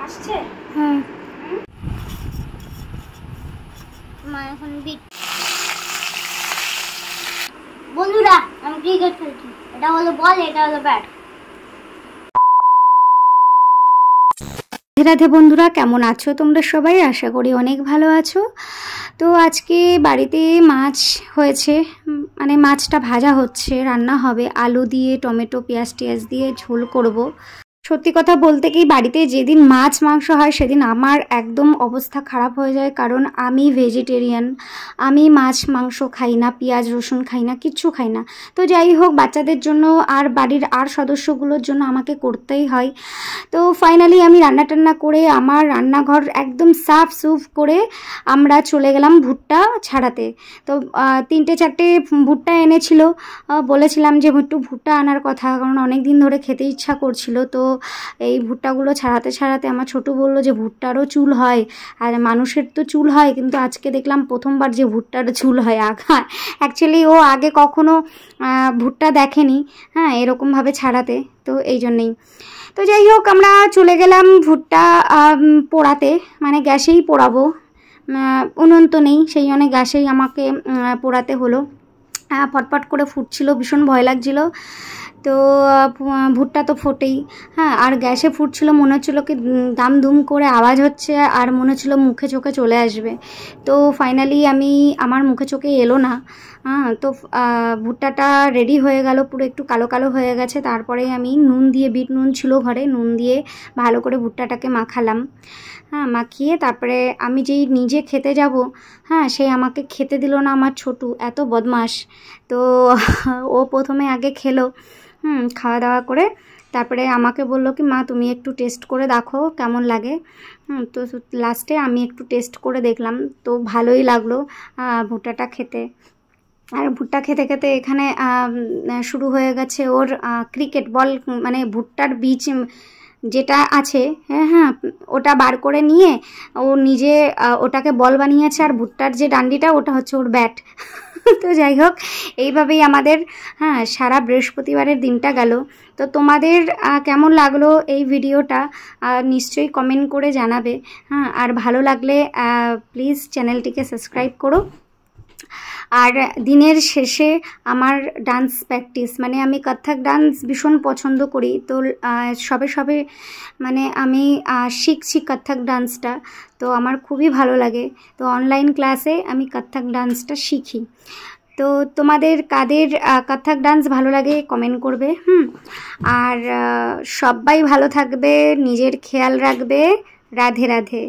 আসছে? মা এখন বিট। বন্ধুরা আমি ক্রিকেট খেলছি, এটা হলো বল, এটা হলো ব্যাট। রাধে বন্ধুরা, কেমন আছো তোমরা সবাই? আশা করি অনেক ভালো আছো। তো আজকে বাড়িতে মাছ হয়েছে, মানে মাছটা ভাজা হচ্ছে, রান্না হবে আলু দিয়ে, টমেটো পেঁয়াজ টিয়াজ দিয়ে ঝোল করব। সত্যি কথা বলতে কি, বাড়িতে যেদিন মাছ মাংস হয় সেদিন আমার একদম অবস্থা খারাপ হয়ে যায়, কারণ আমি ভেজিটেরিয়ান। আমি মাছ মাংস খাই না, পেঁয়াজ রসুন খাই না, কিচ্ছু খাই না। তো যাই হোক, বাচ্চাদের জন্য আর বাড়ির আর সদস্যগুলোর জন্য আমাকে করতেই হয়। তো ফাইনালি আমি রান্না টান্না করে আমার রান্নাঘর একদম সাফ সুফ করে আমরা চলে গেলাম ভুট্টা ছাড়াতে। তো 3-4টে ভুট্টা এনেছিল, বলেছিলাম যে একটু ভুট্টা আনার কথা, কারণ অনেক দিন ধরে খেতে ইচ্ছা করছিল। তো এই ভুট্টাগুলো ছাড়াতে ছাড়াতে আমার ছোটু বললো যে ভুট্টারও চুল হয়, আর মানুষের তো চুল হয়, কিন্তু আজকে দেখলাম প্রথমবার যে ভুট্টারও চুল হয়। অ্যাকচুয়ালি ও আগে কখনো ভুট্টা দেখেনি, হ্যাঁ, এরকমভাবে ছাড়াতে, তো এই জন্যেই। তো যাই হোক, আমরা চলে গেলাম ভুট্টা পোড়াতে, মানে গ্যাসেই পোড়াবো, উনুন তো নেই, সেই জন্য গ্যাসেই আমাকে পোড়াতে হলো। পটপট করে ফুটছিল, ভীষণ ভয় লাগছিল। তো ভুট্টা তো ফোটেই, হ্যাঁ, আর গ্যাসে ফুটছিল, মনে হচ্ছিলো কি দাম দুম করে আওয়াজ হচ্ছে, আর মনে হচ্ছিলো মুখে চোখে চলে আসবে। তো ফাইনালি আমার মুখে চোখে এলো না। হ্যাঁ, তো ভুট্টাটা রেডি হয়ে গেল, পুরো একটু কালো কালো হয়ে গেছে। তারপরে আমি নুন দিয়ে, বিট নুন ছিল ঘরে, নুন দিয়ে ভালো করে ভুট্টাটাকে মাখালাম। হ্যাঁ, মাখিয়ে তারপরে আমি যেই নিজে খেতে যাব, হ্যাঁ, সে আমাকে খেতে দিল না, আমার ছোটু এত বদমাশ। তো ও প্রথমে আগে খেলো, খাওয়া দাওয়া করে তারপরে আমাকে বললো কি, মা তুমি একটু টেস্ট করে দেখো কেমন লাগে। তো লাস্টে আমি একটু টেস্ট করে দেখলাম, তো ভালোই লাগলো ভুট্টাটা খেতে। আর ভুট্টা খেতে খেতে এখানে শুরু হয়ে গেছে ওর ক্রিকেট বল, মানে ভুট্টার বীজ যেটা আছে, হ্যাঁ, ওটা বার করে নিয়ে ও নিজে ওটাকে বল বানিয়েছে, আর ভুট্টার যে ডান্ডিটা ওটা হচ্ছে ওর ব্যাট। তো যাই হোক, এইভাবেই আমাদের সারা বৃহস্পতিবারের দিনটা গেল। তো তোমাদের কেমন লাগলো এই ভিডিওটা নিশ্চয়ই কমেন্ট করে জানাবে, হ্যাঁ, আর ভালো লাগলে প্লিজ চ্যানেলটিকে সাবস্ক্রাইব করো। আর দিনের শেষে আমার ডান্স প্র্যাকটিস, মানে আমি কত্থক ডান্স ভীষণ পছন্দ করি। তো সবে মানে আমি শিখছি কত্থক ডান্সটা, তো আমার খুবই ভালো লাগে। তো অনলাইন ক্লাসে আমি কত্থক ডান্সটা শিখি। তো তোমাদের কাদের কত্থক ডান্স ভালো লাগে কমেন্ট করবে। আর সবাই ভালো থাকবে, নিজের খেয়াল রাখবে। রাধে রাধে।